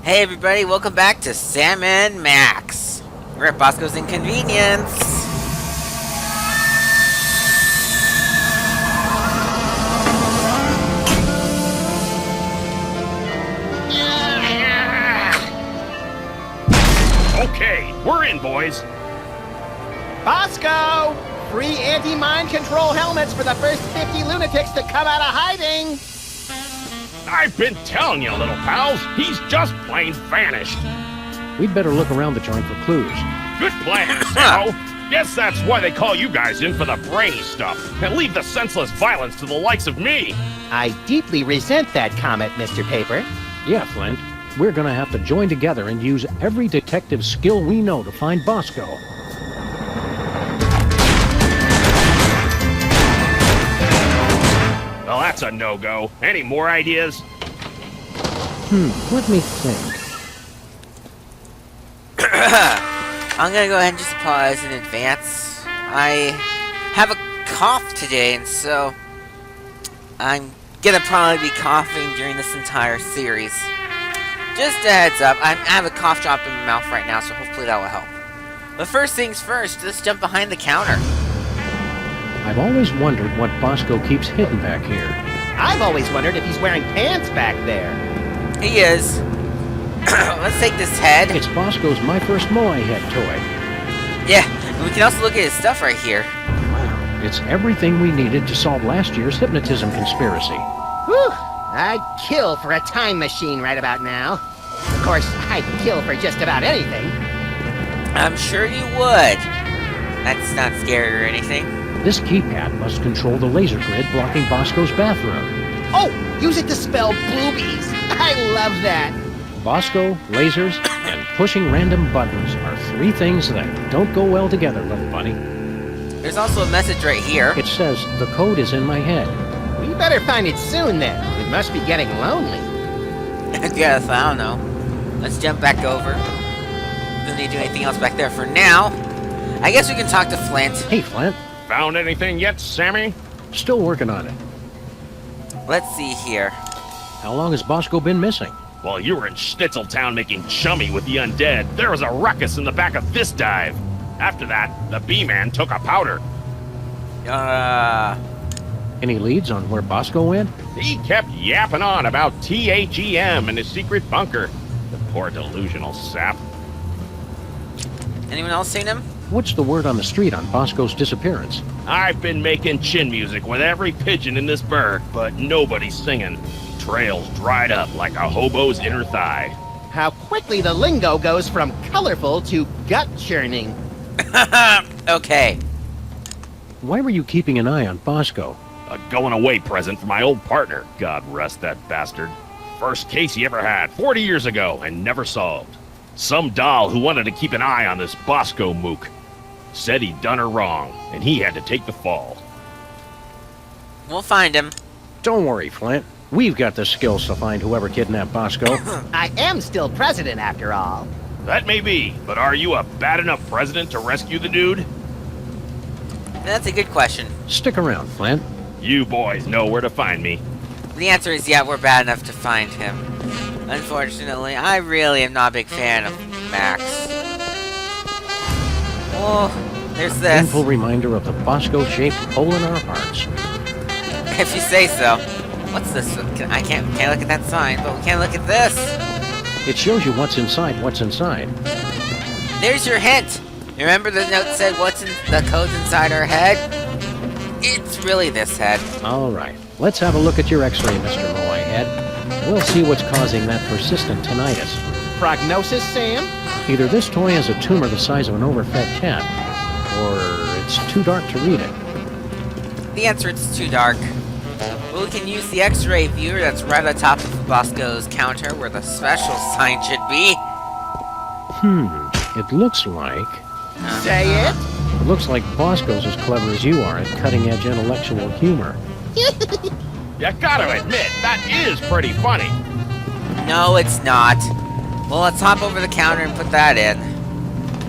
Hey everybody, welcome back to Sam and Max. We're at Bosco's Inconvenience. Okay, we're in, boys. Bosco! Free anti-mind control helmets for the first 50 lunatics to come out of hiding! I've been telling you, little pals, he's just plain vanished. We'd better look around the joint for clues. Good plan, Sammo. Guess that's why they call you guys in for the brainy stuff, and leave the senseless violence to the likes of me. I deeply resent that comment, Mr. Paper. Yeah, Flint. We're gonna have to join together and use every detective skill we know to find Bosco. Well, that's a no-go. Any more ideas? Let me think. I'm gonna go ahead and just apologize in advance. I have a cough today, and so I'm gonna probably be coughing during this entire series. Just a heads up, I have a cough drop in my mouth right now, so hopefully that will help. But first things first, let's jump behind the counter. I've always wondered what Bosco keeps hidden back here. I've always wondered if he's wearing pants back there. He is. Let's take this head. It's Bosco's My First Moai head toy. Yeah, and we can also look at his stuff right here. Wow, it's everything we needed to solve last year's hypnotism conspiracy. Whew! I'd kill for a time machine right about now. Of course, I'd kill for just about anything. I'm sure you would. That's not scary or anything. This keypad must control the laser grid blocking Bosco's bathroom. Oh, use it to spell boobies. I love that. Bosco, lasers, and pushing random buttons are three things that don't go well together, little bunny. There's also a message right here. It says, the code is in my head. We better find it soon then. It must be getting lonely. Yes, I don't know. Let's jump back over. Don't need to do anything else back there for now. I guess we can talk to Flint. Hey, Flint. Found anything yet, Sammy? Still working on it. Let's see here. How long has Bosco been missing? While you were in Schnitzeltown making chummy with the undead, there was a ruckus in the back of this dive. After that, the B-Man took a powder. Any leads on where Bosco went? He kept yapping on about THEM and his secret bunker. The poor delusional sap. Anyone else seen him? What's the word on the street on Bosco's disappearance? I've been making chin music with every pigeon in this burg, but nobody's singing. Trails dried up like a hobo's inner thigh. How quickly the lingo goes from colorful to gut-churning. Okay. Why were you keeping an eye on Bosco? A going-away present for my old partner, God rest that bastard. First case he ever had, 40 years ago, and never solved. Some doll who wanted to keep an eye on this Bosco mook. Said he'd done her wrong, and he had to take the fall. We'll find him. Don't worry, Flint. We've got the skills to find whoever kidnapped Bosco. I am still president after all. That may be, but are you a bad enough president to rescue the dude? That's a good question. Stick around, Flint. You boys know where to find me. The answer is yeah, we're bad enough to find him. Unfortunately, I really am not a big fan of Max. Oh, there's this. Painful reminder of the Bosco-shaped hole in our hearts. If you say so. What's this? I can't look at that sign, but we can't look at this. It shows you what's inside what's inside. There's your hint. Remember the note said what's in the code's inside our head? It's really this head. All right. Let's have a look at your x-ray, Mr. Moai head. We'll see what's causing that persistent tinnitus. Prognosis, Sam? Either this toy has a tumor the size of an overfed cat, or it's too dark to read it. The answer is too dark. Well, we can use the X-ray viewer that's right on top of Bosco's counter where the special sign should be. It looks like... Say it? It looks like Bosco's as clever as you are at cutting-edge intellectual humor. You gotta admit, that is pretty funny. No, it's not. Well, let's hop over the counter and put that in.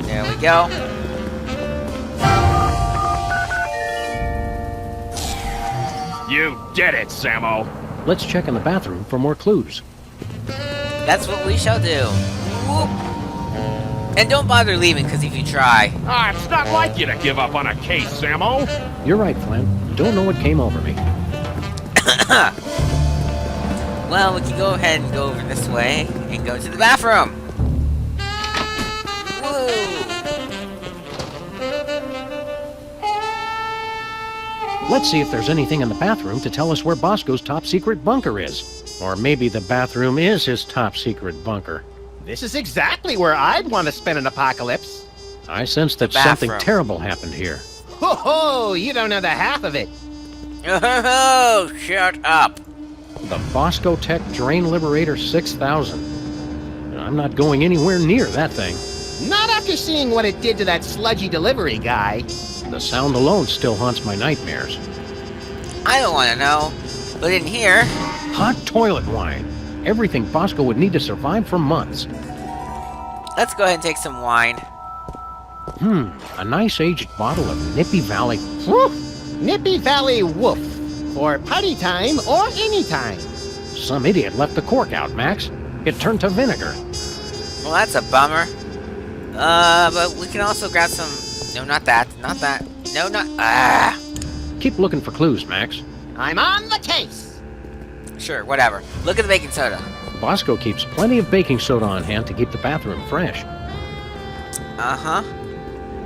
There we go. You did it, Sammo. Let's check in the bathroom for more clues. That's what we shall do. Whoop. And don't bother leaving, because if you try... Ah, it's not like you to give up on a case, Sammo. You're right, Flynn. Don't know what came over me. Well, we can go ahead and go over this way and go to the bathroom. Woo! Let's see if there's anything in the bathroom to tell us where Bosco's top-secret bunker is. Or maybe the bathroom is his top-secret bunker. This is exactly where I'd want to spend an apocalypse. I sense that The something bathroom. terrible happened here. Ho ho! You don't know the half of it. Oh, shut up. The Bosco Tech Drain Liberator 6000. I'm not going anywhere near that thing. Not after seeing what it did to that sludgy delivery guy. The sound alone still haunts my nightmares. I don't want to know. But in here... Hot toilet wine. Everything Bosco would need to survive for months. Let's go ahead and take some wine. A nice aged bottle of Nippy Valley. Woof! Nippy Valley Woof. For party time or any time. Some idiot left the cork out, Max. It turned to vinegar. Well, that's a bummer. But we can also grab some... No, not that. Not that. No, not... Ah! Keep looking for clues, Max. I'm on the case. Sure, whatever. Look at the baking soda. Bosco keeps plenty of baking soda on hand to keep the bathroom fresh. Uh-huh.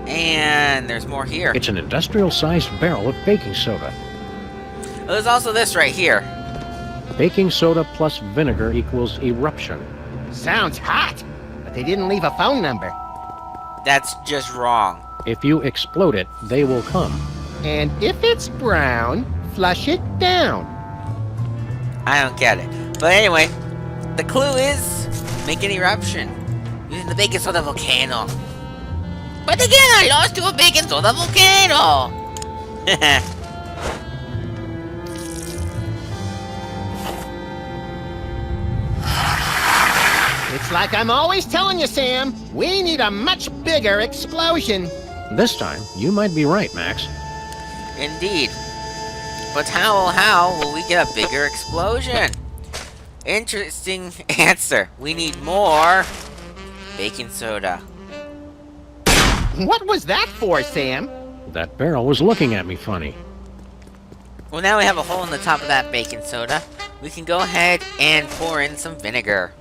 And there's more here. It's an industrial-sized barrel of baking soda. There's also this right here. Baking soda plus vinegar equals eruption. Sounds hot. But they didn't leave a phone number. That's just wrong. If you explode it, they will come. And if it's brown, flush it down. I don't get it. But anyway, the clue is make an eruption using the baking soda volcano. But again, I lost to a baking soda volcano. It's like I'm always telling you, Sam. We need a much bigger explosion. This time, you might be right, Max. Indeed. But how will we get a bigger explosion? Interesting answer. We need more baking soda. What was that for, Sam? That barrel was looking at me funny. Well, now we have a hole in the top of that baking soda. We can go ahead and pour in some vinegar.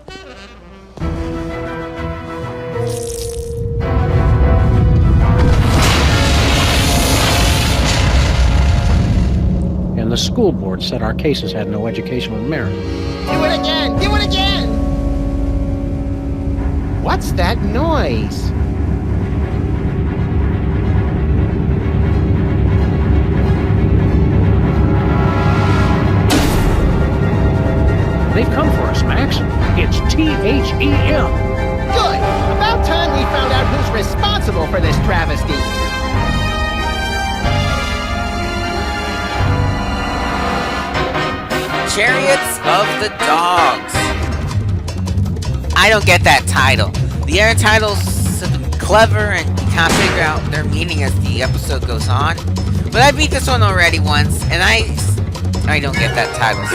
And the school board said our cases had no educational merit. Do it again! Do it again! What's that noise? They've come for us, Max. It's THEM. Good! About time we found out who's responsible for this travesty. Chariots of the Dogs. I don't get that title. The other titles have been clever and you can't figure out their meaning as the episode goes on. But I beat this one already once, and I don't get that title.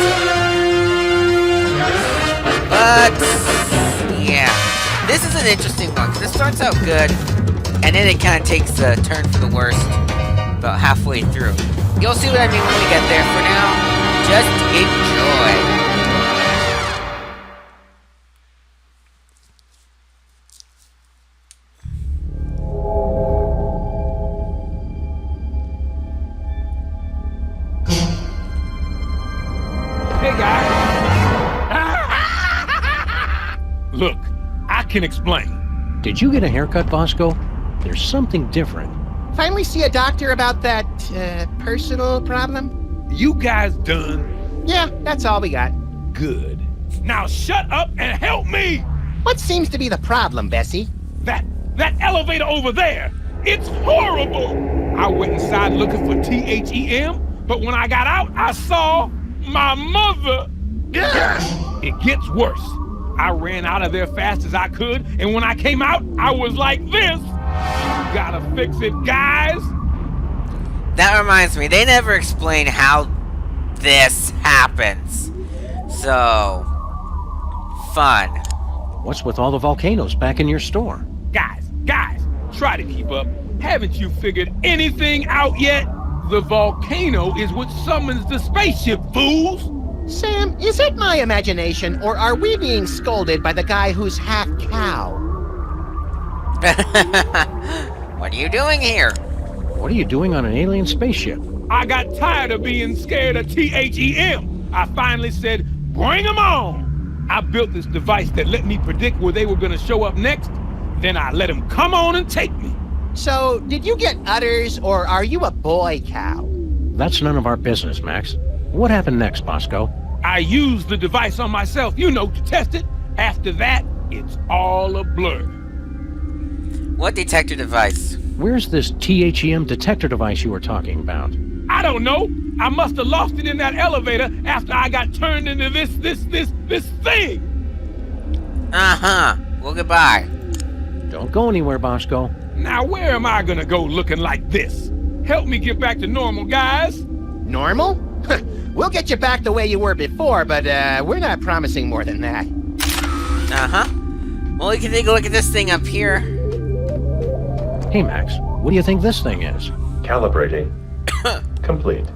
But yeah, this is an interesting one. This starts out good, and then it kind of takes a turn for the worst about halfway through. You'll see what I mean when we get there. For now, just enjoy. Hey guys. Look, I can explain. Did you get a haircut, Bosco? There's something different. Finally see a doctor about that, personal problem? You guys done Yeah, that's all we got. good. Now shut up and help me! What seems to be the problem, Bessie? That elevator over there, it's horrible! I went inside looking for THEM, but when I got out, I saw my mother! It gets worse. I ran out of there fast as I could, and when I came out, I was like this! You gotta fix it, guys! That reminds me, they never explain how this happens. So, fun. What's with all the volcanoes back in your store? Guys, try to keep up. Haven't you figured anything out yet? The volcano is what summons the spaceship, fools! Sam, is it my imagination, or are we being scolded by the guy who's half cow? What are you doing here? What are you doing on an alien spaceship? I got tired of being scared of THEM. I finally said, bring 'em on! I built this device that let me predict where they were gonna show up next, then I let them come on and take me. So, did you get udders, or are you a boy cow? That's none of our business, Max. What happened next, Bosco? I used the device on myself, to test it. After that, it's all a blur. What detector device? Where's this THEM detector device you were talking about? I don't know. I must have lost it in that elevator after I got turned into this thing. Uh-huh. Well, goodbye. Don't go anywhere, Bosco. Now, where am I gonna go looking like this? Help me get back to normal, guys. Normal? We'll get you back the way you were before, but we're not promising more than that. Uh-huh. Well, we can take a look at this thing up here. Hey, Max, what do you think this thing is? Calibrating. Complete.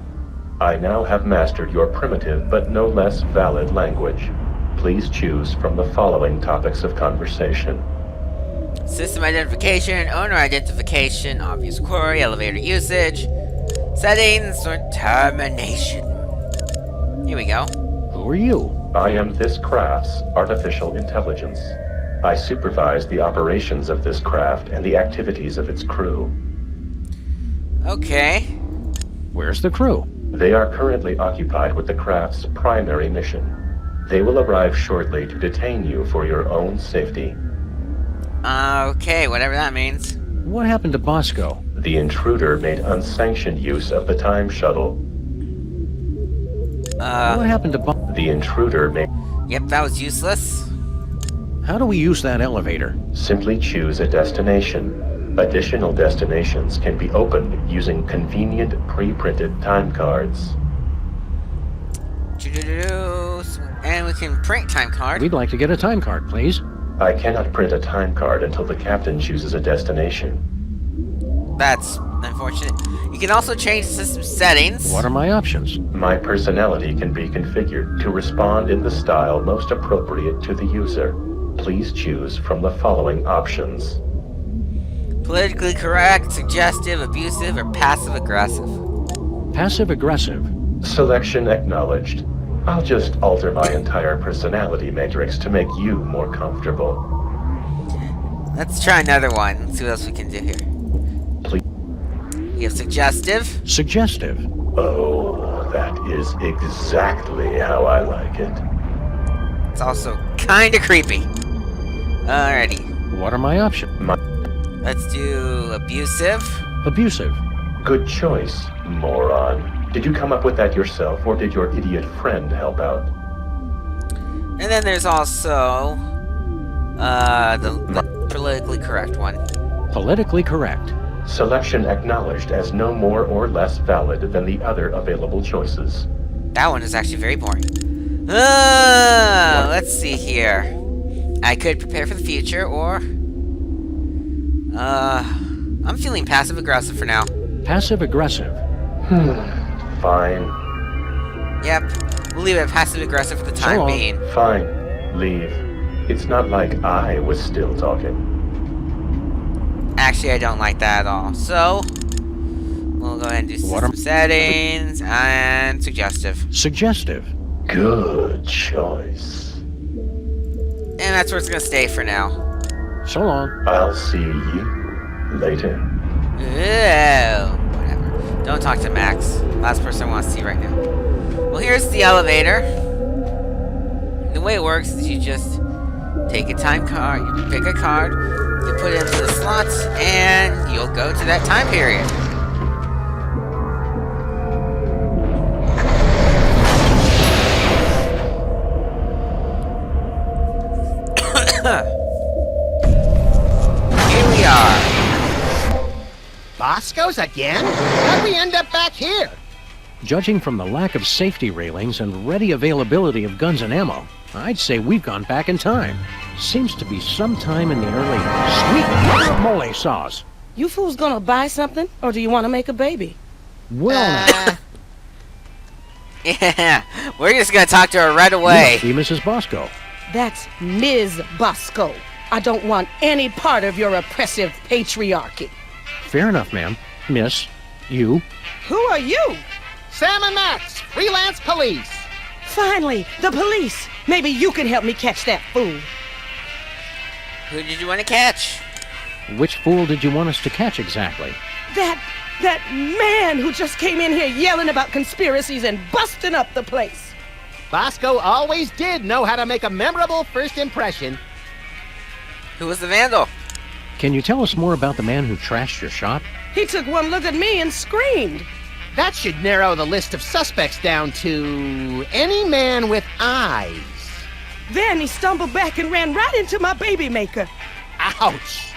I now have mastered your primitive but no less valid language. Please choose from the following topics of conversation. System identification, owner identification, obvious query, elevator usage, settings, or termination. Here we go. Who are you? I am this craft's artificial intelligence. I supervise the operations of this craft and the activities of its crew. Okay. Where's the crew? They are currently occupied with the craft's primary mission. They will arrive shortly to detain you for your own safety. Okay, whatever that means. What happened to Bosco? The intruder made unsanctioned use of the time shuttle. What happened to The intruder made... Yep, that was useless. How do we use that elevator? Simply choose a destination. Additional destinations can be opened using convenient pre-printed time cards. And we can print time card. We'd like to get a time card, please. I cannot print a time card until the captain chooses a destination. That's unfortunate. You can also change the system settings. What are my options? My personality can be configured to respond in the style most appropriate to the user. Please choose from the following options. Politically correct, suggestive, abusive, or passive-aggressive. Passive-aggressive. Selection acknowledged. I'll just alter my entire personality matrix to make you more comfortable. Let's try another one. See what else we can do here. Please. We have suggestive. Suggestive. Oh, that is exactly how I like it. It's also kinda creepy. Alrighty. What are my options? Let's do abusive. Abusive. Good choice, moron. Did you come up with that yourself, or did your idiot friend help out? And then there's also the politically correct one. Politically correct. Selection acknowledged as no more or less valid than the other available choices. That one is actually very boring. Let's see here. I could prepare for the future, or I'm feeling passive-aggressive for now. Passive-aggressive. Fine. Yep, we'll leave it passive-aggressive for the time long. being. Fine. Leave. It's not like I was still talking. Actually, I don't like that at all. So, we'll go ahead and do system settings and suggestive. Suggestive. Good choice. And that's where it's gonna stay for now. So long. I'll see you later. Ew, whatever. Don't talk to Max. Last person I want to see right now. Well, here's the elevator. The way it works is you just take a time card, you pick a card, you put it into the slots, and you'll go to that time period. Here we are. Bosco's again? How'd we end up back here? Judging from the lack of safety railings and ready availability of guns and ammo, I'd say we've gone back in time. Seems to be sometime in the early sweet mother of mole sauce. You fools gonna buy something, or do you want to make a baby? Well, Yeah, we're just gonna talk to her right away. you must be Mrs. Bosco. That's Ms. Bosco. I don't want any part of your oppressive patriarchy. Fair enough, ma'am. Miss, you. Who are you? Sam and Max, freelance police. Finally, the police. Maybe you can help me catch that fool. Who did you want to catch? Which fool did you want us to catch exactly? That man who just came in here yelling about conspiracies and busting up the place. Bosco always did know how to make a memorable first impression. Who was the vandal? Can you tell us more about the man who trashed your shop? He took one look at me and screamed. That should narrow the list of suspects down to any man with eyes. Then he stumbled back and ran right into my baby maker. Ouch.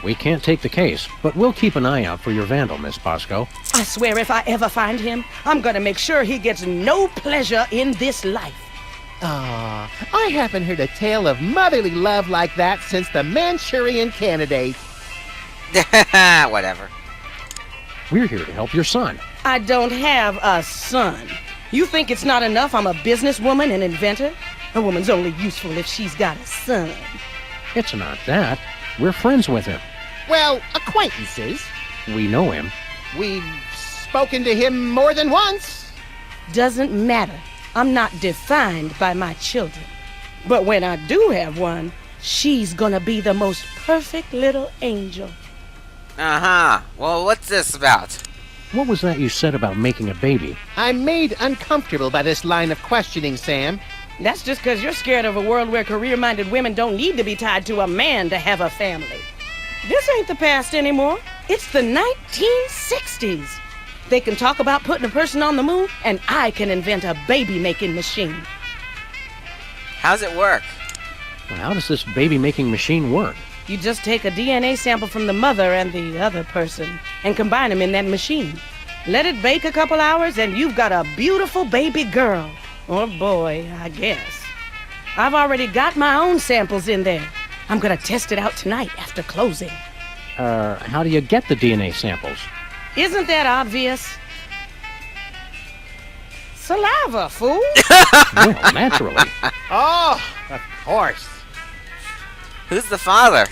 We can't take the case, but we'll keep an eye out for your vandal, Miss Bosco. I swear if I ever find him, I'm gonna make sure he gets no pleasure in this life. Ah, I haven't heard a tale of motherly love like that since the Manchurian Candidate. Whatever. We're here to help your son. I don't have a son. You think it's not enough I'm a businesswoman and inventor? A woman's only useful if she's got a son. It's not that. We're friends with him. Well, acquaintances. We know him. We've spoken to him more than once. Doesn't matter. I'm not defined by my children. But when I do have one, she's gonna be the most perfect little angel. Uh-huh. Well, what's this about? What was that you said about making a baby? I'm made uncomfortable by this line of questioning, Sam. That's just because you're scared of a world where career-minded women don't need to be tied to a man to have a family. This ain't the past anymore. It's the 1960s. They can talk about putting a person on the moon, and I can invent a baby-making machine. How's it work? Well, how does this baby-making machine work? You just take a DNA sample from the mother and the other person and combine them in that machine. Let it bake a couple hours, and you've got a beautiful baby girl. Or boy, I guess. I've already got my own samples in there. I'm gonna test it out tonight after closing. How do you get the DNA samples? Isn't that obvious? Saliva, fool! Well, naturally. Oh, of course. Who's the father?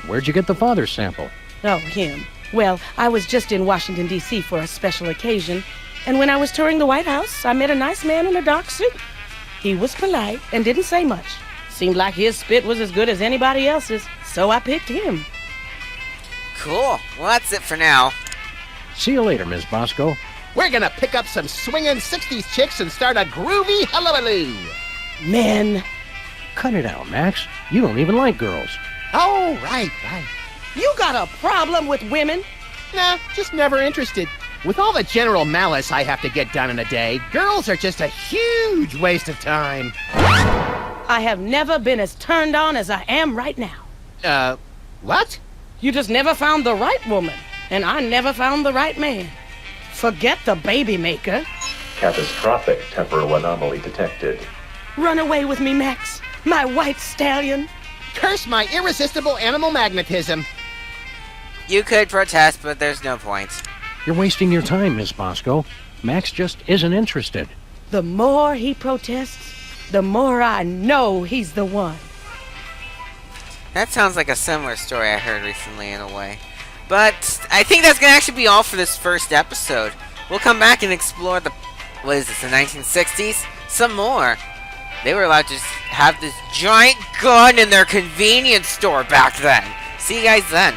Where'd you get the father's sample? Oh, him. Well, I was just in Washington, D.C. for a special occasion, and when I was touring the White House, I met a nice man in a dark suit. He was polite and didn't say much. Seemed like his spit was as good as anybody else's, so I picked him. Cool. Well, that's it for now. See you later, Miss Bosco. We're gonna pick up some swinging 60s chicks and start a groovy hullabaloo. Men. Cut it out, Max. You don't even like girls. Oh, right. You got a problem with women? Nah, just never interested. With all the general malice I have to get done in a day, girls are just a huge waste of time. I have never been as turned on as I am right now. What? You just never found the right woman, and I never found the right man. Forget the baby maker. Catastrophic temporal anomaly detected. Run away with me, Max, my white stallion. Curse my irresistible animal magnetism. You could protest, but there's no point. You're wasting your time, Miss Bosco. Max just isn't interested. The more he protests, the more I know he's the one. That sounds like a similar story I heard recently in a way. But I think that's going to actually be all for this first episode. We'll come back and explore the 1960s? Some more. They were allowed to just have this giant gun in their convenience store back then. See you guys then.